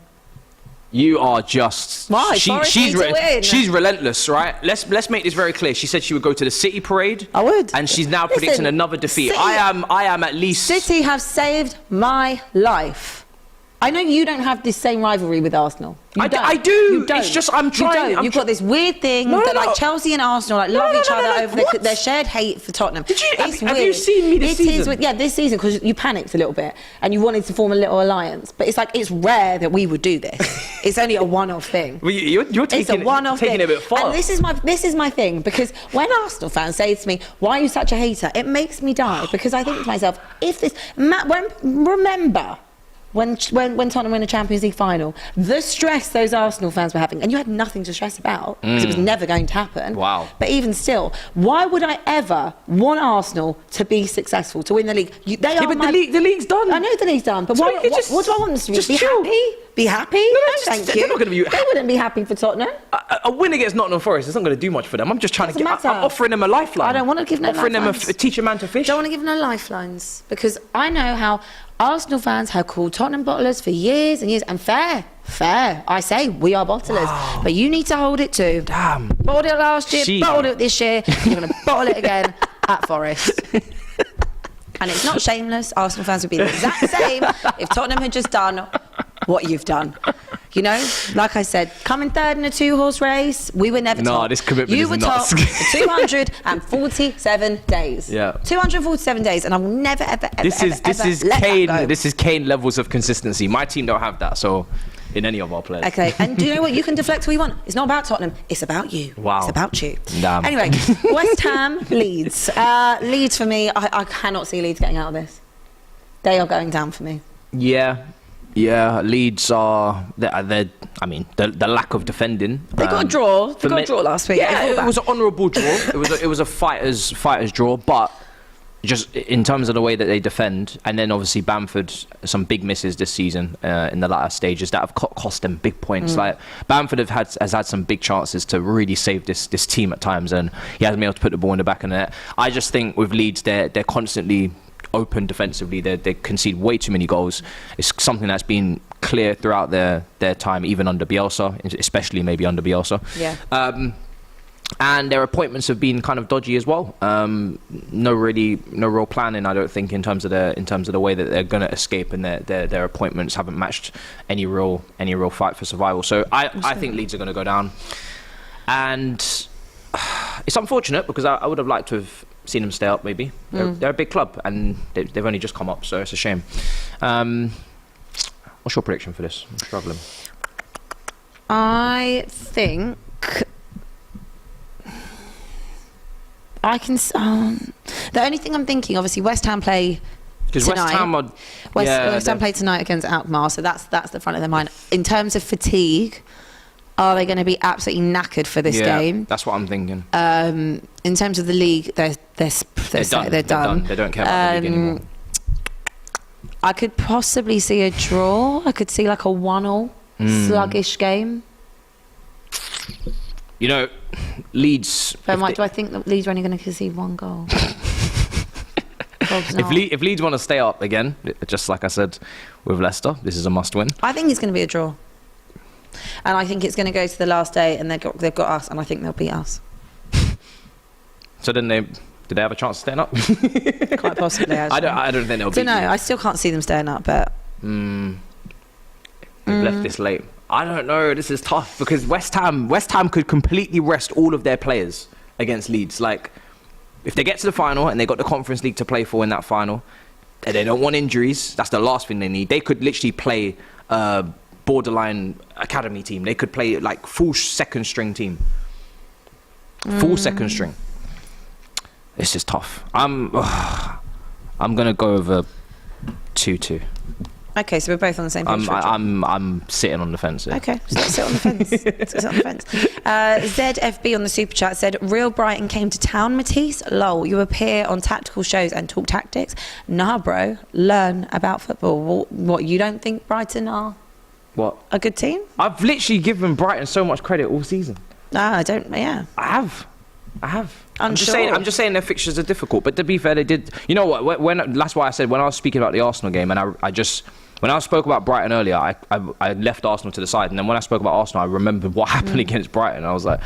Speaker 2: You are just.
Speaker 3: Why? Forest need to win.
Speaker 2: She's relentless, right? Let's make this very clear. She said she would go to the City parade.
Speaker 3: I would.
Speaker 2: And she's now predicting another defeat.
Speaker 3: City,
Speaker 2: I am at least.
Speaker 3: City have saved my life. I know you don't have this same rivalry with Arsenal.
Speaker 2: I do.
Speaker 3: You don't.
Speaker 2: It's just I'm trying.
Speaker 3: You've got this weird thing that like Chelsea and Arsenal love each other over their shared hate for Tottenham.
Speaker 2: Have you seen me this season?
Speaker 3: This season, because you panicked a little bit and you wanted to form a little alliance. But it's like, it's rare that we would do this. It's only a one-off thing.
Speaker 2: Well, you're taking it a bit far.
Speaker 3: And this is my thing, because when Arsenal fans say to me, "Why are you such a hater?" it makes me die, because I think to myself, remember. When Tottenham win a Champions League final, the stress those Arsenal fans were having, and you had nothing to stress about because it was never going to happen.
Speaker 2: Wow.
Speaker 3: But even still, why would I ever want Arsenal to be successful, to win the league?
Speaker 2: The league's done.
Speaker 3: I know the league's done, but
Speaker 2: So
Speaker 3: what do I want them to be?
Speaker 2: Just
Speaker 3: Be
Speaker 2: chill.
Speaker 3: happy? Be happy? No, thank you.
Speaker 2: They're not going to be.
Speaker 3: They wouldn't be happy for Tottenham.
Speaker 2: A win against Nottingham Forest is not going to do much for them. I'm just trying to
Speaker 3: Doesn't matter.
Speaker 2: I'm offering them a lifeline.
Speaker 3: I don't want to give no
Speaker 2: offering
Speaker 3: lifelines.
Speaker 2: them teach a man to fish.
Speaker 3: Don't want to give no lifelines, because I know how Arsenal fans have called Tottenham bottlers for years and years, and fair. I say we are bottlers, but you need to hold it too.
Speaker 2: Damn.
Speaker 3: Bottled it last year, bottled it this year. You're going to bottle it again at Forest. And it's not shameless. Arsenal fans would be the exact same if Tottenham had just done what you've done. You know, like I said, coming third in a 2-horse race, we were never top.
Speaker 2: No, this commitment
Speaker 3: you
Speaker 2: is
Speaker 3: were
Speaker 2: nuts.
Speaker 3: top for 247 days.
Speaker 2: Yeah.
Speaker 3: 247 days, and I will never, ever, ever,
Speaker 2: This is
Speaker 3: let
Speaker 2: Kane.
Speaker 3: that go.
Speaker 2: This is Kane levels of consistency. My team don't have that, so in any of our players.
Speaker 3: Okay, and do you know what? You can deflect all you want. It's not about Tottenham. It's about you.
Speaker 2: Wow.
Speaker 3: It's about you.
Speaker 2: Damn.
Speaker 3: Anyway, West Ham, Leeds. Leeds for me, I cannot see Leeds getting out of this. They are going down for me.
Speaker 2: Yeah, Leeds are. The lack of defending.
Speaker 3: They got a draw. They got a draw last week.
Speaker 2: Yeah, it was an honourable draw. It was a fighters draw, but just in terms of the way that they defend, and then obviously Bamford, some big misses this season in the latter stages that have cost them big points. Like Bamford has had some big chances to really save this team at times, and he hasn't been able to put the ball in the back of the net. I just think with Leeds, they're constantly open defensively. They concede way too many goals. It's something that's been clear throughout their time, even under Bielsa, especially maybe under Bielsa.
Speaker 3: Yeah.
Speaker 2: And their appointments have been kind of dodgy as well. No real planning, I don't think, in terms of the way that they're going to escape, and their appointments haven't matched any real fight for survival. So I think Leeds are going to go down, and it's unfortunate because I would have liked to have seen them stay up. Maybe they're a big club and they've only just come up, so it's a shame. What's your prediction for this? I'm struggling.
Speaker 3: I think I can. The only thing I'm thinking, obviously, West Ham play
Speaker 2: because
Speaker 3: tonight. West Ham play tonight against Alkmaar, so that's the front of their mind. In terms of fatigue, are they going to be absolutely knackered for this game?
Speaker 2: That's what I'm thinking.
Speaker 3: In terms of the league, they're done.
Speaker 2: They don't care about the league anymore.
Speaker 3: I could possibly see a draw. I could see like a 1-1 sluggish game.
Speaker 2: You know, Leeds.
Speaker 3: Do I think that Leeds are only going to concede 1 goal?
Speaker 2: If Leeds want to stay up again, just like I said with Leicester, this is a must-win.
Speaker 3: I think it's going to be a draw, and I think it's going to go to the last day, and they've got us, and I think they'll beat us.
Speaker 2: So then did they have a chance of staying up?
Speaker 3: Quite possibly. Actually.
Speaker 2: I don't think they'll beat.
Speaker 3: No, I still can't see them staying up, but
Speaker 2: they've left this late. I don't know. This is tough because West Ham could completely rest all of their players against Leeds. Like, if they get to the final and they got the Conference League to play for in that final, and they don't want injuries, that's the last thing they need. They could literally play a borderline academy team. They could play like full second string team. Full second string. This is tough. I'm gonna go over 2-2.
Speaker 3: Okay, so we're both on the same page.
Speaker 2: I'm sitting on the fence here.
Speaker 3: Okay, so let's sit on the fence. Let's sit on the fence. ZFB on the super chat said, "Real Brighton came to town, Matisse. Lol, you appear on tactical shows and talk tactics. Nah, bro, learn about football. What, you don't think Brighton are a good team?"
Speaker 2: I've literally given Brighton so much credit all season.
Speaker 3: I don't. Yeah,
Speaker 2: I have. I'm just
Speaker 3: Unsure.
Speaker 2: saying their fixtures are difficult. But to be fair, they did. You know what? When that's why I said when I was speaking about the Arsenal game, and when I spoke about Brighton earlier, I left Arsenal to the side, and then when I spoke about Arsenal, I remembered what happened against Brighton. I was like,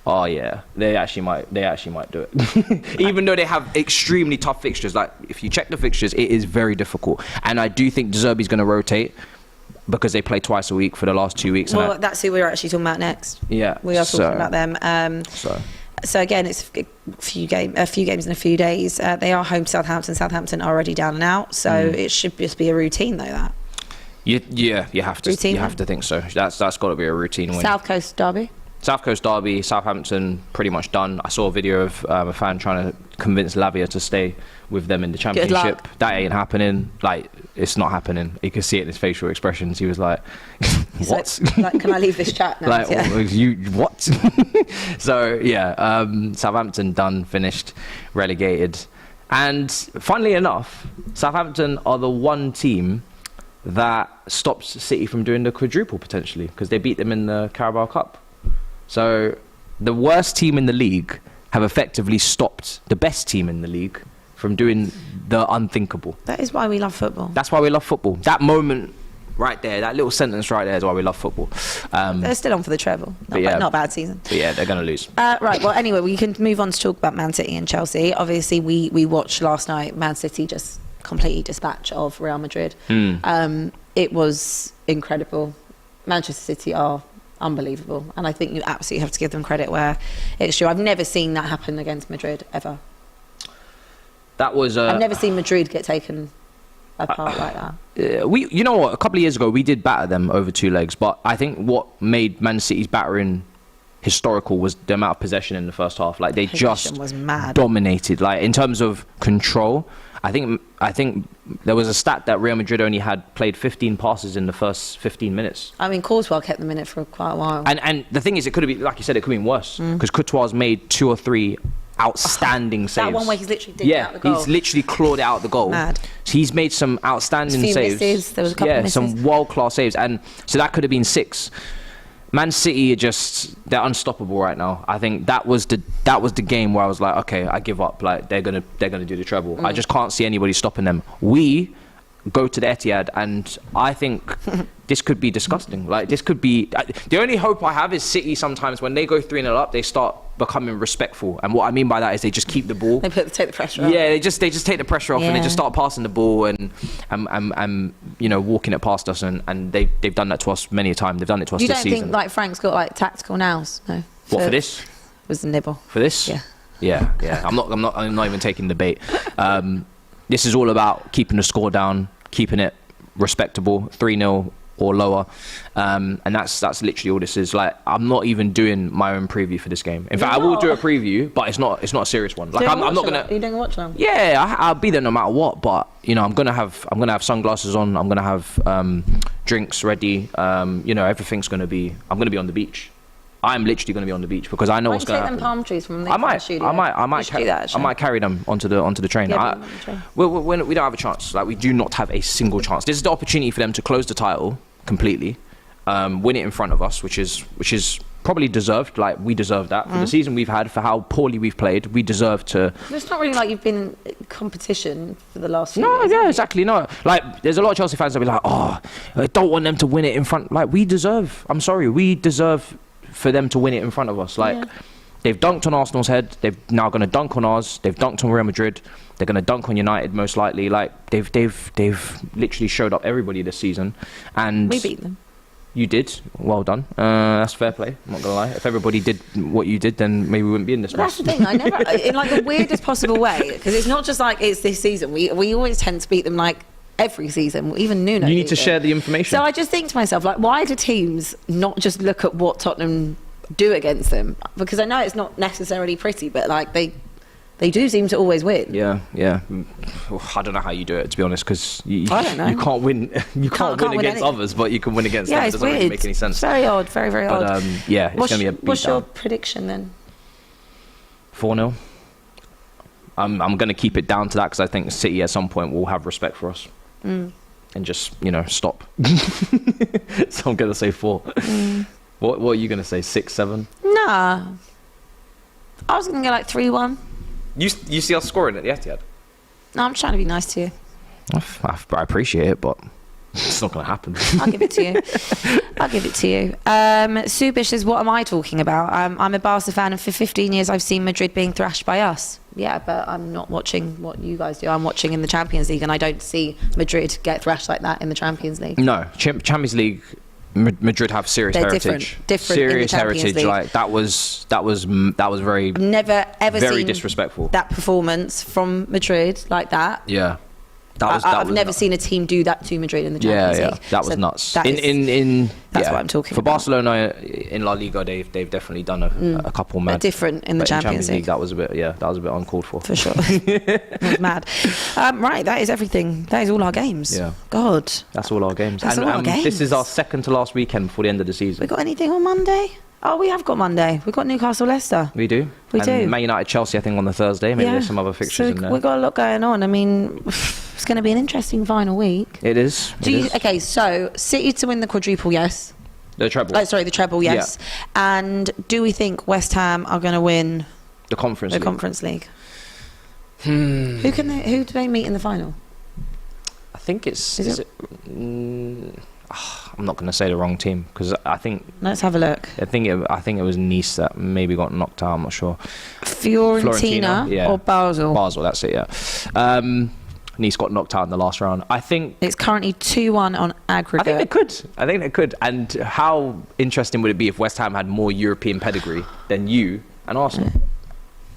Speaker 2: oh yeah, they actually might do it. Even though they have extremely tough fixtures, like if you check the fixtures, it is very difficult. And I do think De Zerbi's going to rotate because they play twice a week for the last 2 weeks.
Speaker 3: Well, that's who we're actually talking about next.
Speaker 2: Yeah,
Speaker 3: we are talking about them. So again, it's a few games in a few days. They are home to Southampton. Southampton are already down and out, so it should just be a routine though. That.
Speaker 2: Yeah, you have to.
Speaker 3: Routine,
Speaker 2: you have to think so. That's got to be a routine win.
Speaker 3: South Coast derby.
Speaker 2: Southampton pretty much done. I saw a video of a fan trying to convince Lavia to stay with them in the Championship. That ain't happening. Like, it's not happening. You can see it in his facial expressions. He was like, what?
Speaker 3: Like, can I leave this chat now?
Speaker 2: Like, you what? So, yeah, Southampton done, finished, relegated. And funnily enough, Southampton are the one team that stops City from doing the quadruple potentially because they beat them in the Carabao Cup. So the worst team in the league have effectively stopped the best team in the league from doing the unthinkable.
Speaker 3: That is why we love football.
Speaker 2: That's why we love football. That moment right there, that little sentence right there is why we love football.
Speaker 3: They're still on for the treble. Not a bad season.
Speaker 2: But yeah, they're going to lose.
Speaker 3: Right, well, anyway, we can move on to talk about Man City and Chelsea. Obviously, we watched last night Man City just completely dispatch of Real Madrid. It was incredible. Manchester City are unbelievable, and I think you absolutely have to give them credit where it's true. I've never seen that happen against Madrid ever.
Speaker 2: That was
Speaker 3: I've never seen Madrid get taken apart like that.
Speaker 2: You know what, a couple of years ago we did batter them over 2 legs, but I think what made Man City's battering historical was the amount of possession in the first half. Like, they just
Speaker 3: was mad.
Speaker 2: Dominated. Like, in terms of control, I think there was a stat that Real Madrid only had played 15 passes in the first 15 minutes.
Speaker 3: I mean, Courtois kept them in it for quite a while.
Speaker 2: And the thing is, it could have been, like you said, it could have been worse because Courtois made 2 or 3 outstanding saves.
Speaker 3: That one where he's literally digged out the goal.
Speaker 2: He's literally clawed out the goal.
Speaker 3: Mad.
Speaker 2: So he's made some outstanding saves.
Speaker 3: Misses. There was a couple of misses.
Speaker 2: Some world-class saves, and so that could have been 6. Man City they're unstoppable right now. I think that was the game where I was like, okay, I give up. Like, they're gonna do the treble. I just can't see anybody stopping them. We go to the Etihad, and I think this could be disgusting. Like, this could be the only hope I have is City. Sometimes when they go 3-0 up, they start becoming respectful, and what I mean by that is they just keep the ball.
Speaker 3: They take the pressure off.
Speaker 2: Yeah, they just take the pressure off, and they just start passing the ball and walking it past us, and they've done that to us many a time. They've done it to us this season.
Speaker 3: You don't think like Frank's got like tactical nous? No.
Speaker 2: What, for this?
Speaker 3: Was the nibble
Speaker 2: for this?
Speaker 3: Yeah.
Speaker 2: I'm not even taking the bait. This is all about keeping the score down, keeping it respectable, 3-0 or lower, and that's literally all this is. Like, I'm not even doing my own preview for this game. In fact, I will do a preview, but it's not a serious one. Like, I'm not gonna.
Speaker 3: Are you doing a watch along?
Speaker 2: Yeah, I'll be there no matter what. But I'm gonna have sunglasses on. I'm gonna have drinks ready. Everything's gonna be. I'm gonna be on the beach. I'm literally going to be on the beach because I know what's going to happen.
Speaker 3: Take them palm trees from the studio.
Speaker 2: I might carry them onto the train.
Speaker 3: Yeah,
Speaker 2: we don't have a chance. Like, we do not have a single chance. This is the opportunity for them to close the title completely, win it in front of us, which is probably deserved. Like, we deserve that for the season we've had, for how poorly we've played. We deserve to.
Speaker 3: It's not really like you've been in competition for the last few
Speaker 2: years.
Speaker 3: No,
Speaker 2: yeah, exactly. No, like, there's a lot of Chelsea fans that be like, oh, I don't want them to win it in front. Like, we deserve. I'm sorry, we deserve for them to win it in front of us. Like, they've dunked on Arsenal's head. They're now going to dunk on ours. They've dunked on Real Madrid. They're going to dunk on United most likely. Like, they've literally showed up everybody this season, and
Speaker 3: we beat them.
Speaker 2: You did. Well done. That's fair play. I'm not gonna lie. If everybody did what you did, then maybe we wouldn't be in this mess.
Speaker 3: That's the thing. I never, in like the weirdest possible way, because it's not just like it's this season. We always tend to beat them like every season, even Nuno.
Speaker 2: You need to share the information.
Speaker 3: So I just think to myself, like, why do teams not just look at what Tottenham do against them? Because I know it's not necessarily pretty, but like they They do seem to always win.
Speaker 2: Yeah. I don't know how you do it, to be honest, because
Speaker 3: I don't know.
Speaker 2: you can't win. You can't win against
Speaker 3: anything.
Speaker 2: others, but you can win against them. It
Speaker 3: It's
Speaker 2: doesn't
Speaker 3: weird.
Speaker 2: really make any sense.
Speaker 3: It's very odd. Very, very odd.
Speaker 2: But yeah, it's going to be a beatdown.
Speaker 3: What's your prediction then?
Speaker 2: 4-0. I'm going to keep it down to that because I think City at some point will have respect for us and just, stop. So I'm going to say 4. What are you going to say? 6-7?
Speaker 3: Nah. I was going to go like 3-1.
Speaker 2: You see us scoring at the Etihad?
Speaker 3: No, I'm trying to be nice to you.
Speaker 2: I appreciate it, but it's not going to happen.
Speaker 3: I'll give it to you. Subish says, what am I talking about? I'm a Barca fan, and for 15 years I've seen Madrid being thrashed by us. Yeah, but I'm not watching what you guys do. I'm watching in the Champions League, and I don't see Madrid get thrashed like that in the Champions League.
Speaker 2: No, Champions League, Madrid have serious
Speaker 3: They're
Speaker 2: heritage.
Speaker 3: different
Speaker 2: serious
Speaker 3: in the Champions
Speaker 2: heritage.
Speaker 3: League.
Speaker 2: Like that was very.
Speaker 3: I've never ever
Speaker 2: very
Speaker 3: seen
Speaker 2: disrespectful.
Speaker 3: that performance from Madrid like that.
Speaker 2: Yeah.
Speaker 3: I've never seen a team do that to Madrid in the Champions League.
Speaker 2: That was nuts.
Speaker 3: That's what I'm talking
Speaker 2: for
Speaker 3: about.
Speaker 2: Barcelona in La Liga, they've definitely done a couple mad.
Speaker 3: They're different in the Champions League.
Speaker 2: That was a bit uncalled for.
Speaker 3: For sure. It was mad. Right, that is everything. That is all our games.
Speaker 2: Yeah.
Speaker 3: God.
Speaker 2: That's all our games.
Speaker 3: That's all our games.
Speaker 2: This is our second to last weekend before the end of the season.
Speaker 3: We got anything on Monday? Oh, we have got Monday. We've got Newcastle Leicester.
Speaker 2: We do.
Speaker 3: We do.
Speaker 2: Man United Chelsea, I think, on the Thursday. Maybe there's some other fixtures in there.
Speaker 3: We've got a lot going on. I mean, it's going to be an interesting final week.
Speaker 2: It is.
Speaker 3: Okay, so City to win the quadruple, yes.
Speaker 2: The treble.
Speaker 3: The treble, yes. Yeah. And do we think West Ham are going to win
Speaker 2: the Conference League?
Speaker 3: Who do they meet in the final?
Speaker 2: I think I'm not going to say the wrong team because I think.
Speaker 3: Let's have a look.
Speaker 2: I think it was Nice that maybe got knocked out. I'm not sure.
Speaker 3: Fiorentina or Basel?
Speaker 2: Basel, that's it. Yeah. Nice got knocked out in the last round. I think
Speaker 3: it's currently 2-1 on aggregate.
Speaker 2: I think they could. And how interesting would it be if West Ham had more European pedigree than you and Arsenal?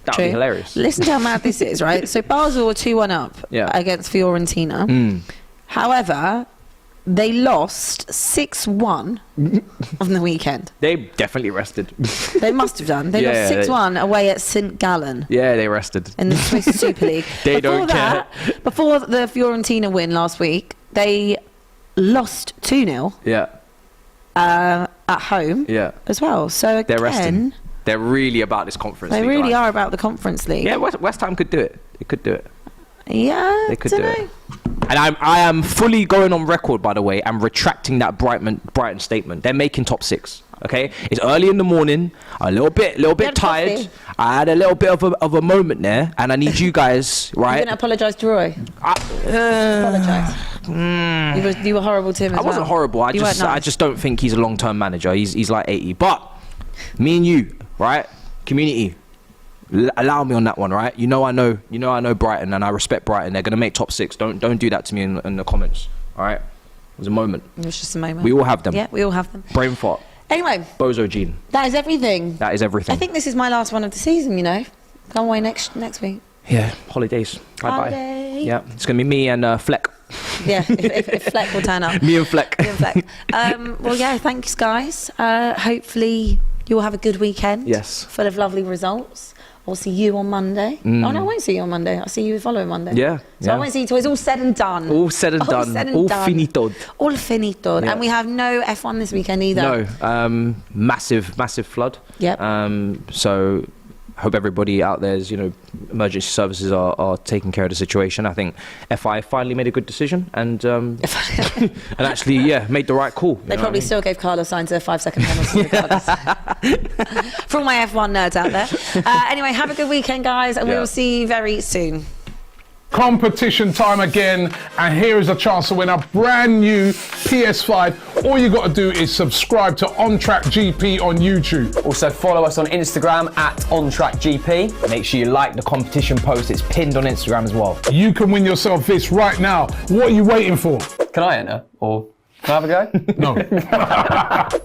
Speaker 2: That would be hilarious.
Speaker 3: Listen to how mad this is, right? So Basel were 2-1 up against Fiorentina. However, they lost 6-1 on the weekend.
Speaker 2: They definitely rested.
Speaker 3: They must have done. They lost 6-1 away at St Gallen.
Speaker 2: Yeah, they rested.
Speaker 3: In the Swiss Super League.
Speaker 2: Don't care.
Speaker 3: Before the Fiorentina win last week, they lost 2-0.
Speaker 2: Yeah.
Speaker 3: At home.
Speaker 2: Yeah.
Speaker 3: As well. So again,
Speaker 2: they're resting. They're really about this Conference League.
Speaker 3: They really are about the Conference League.
Speaker 2: Yeah, West Ham could do it. They could do it.
Speaker 3: Yeah,
Speaker 2: they could do it. And I am fully going on record, by the way, and retracting that Brighton statement. They're making top 6. Okay, it's early in the morning. A little bit tired.
Speaker 3: Coffee.
Speaker 2: I had a little bit of a moment there, and I need you guys, right?
Speaker 3: You didn't apologise to Roy. Apologise. You were horrible to him. I
Speaker 2: wasn't horrible. I just don't think he's a long-term manager. He's like 80. But me and you, right? Community. Allow me on that one, right? I know Brighton, and I respect Brighton. They're gonna make top 6. Don't do that to me in the comments. All right? It was a moment.
Speaker 3: It was just a moment.
Speaker 2: We all have them.
Speaker 3: Yeah, we all have them.
Speaker 2: Brain fart.
Speaker 3: Anyway,
Speaker 2: Bozo Gene.
Speaker 3: That is everything.
Speaker 2: That is everything.
Speaker 3: I think this is my last one of the season. Go away next week.
Speaker 2: Yeah, holidays. Bye. Yeah, it's gonna be me and Fleck.
Speaker 3: Yeah, if Fleck will turn up.
Speaker 2: Me and Fleck.
Speaker 3: Well, yeah, thanks, guys. Hopefully you will have a good weekend.
Speaker 2: Yes.
Speaker 3: Full of lovely results. I'll see you on Monday. Oh, no, I won't see you on Monday. I'll see you the following Monday.
Speaker 2: Yeah.
Speaker 3: So I won't see you till it's all said and done.
Speaker 2: All said and done. Finito.
Speaker 3: All finito. Yeah. And we have no F1 this weekend either.
Speaker 2: No. Massive flood.
Speaker 3: Yep.
Speaker 2: So hope everybody out there's, emergency services are taking care of the situation. I think FI finally made a good decision and and actually, made the right call.
Speaker 3: They probably still gave Carlos Sainz a 5-second penalty regardless. For all my F1 nerds out there. Anyway, have a good weekend, guys, and we will see you very soon.
Speaker 1: Competition time again, and here is a chance to win a brand new PS5. All you got to do is subscribe to On Track GP on YouTube.
Speaker 4: Also follow us on Instagram at OnTrackGP. Make sure you like the competition post, it's pinned on Instagram as well.
Speaker 1: You can win yourself this right now. What are you waiting for?
Speaker 4: Can I enter? Or can I have a go?
Speaker 1: No.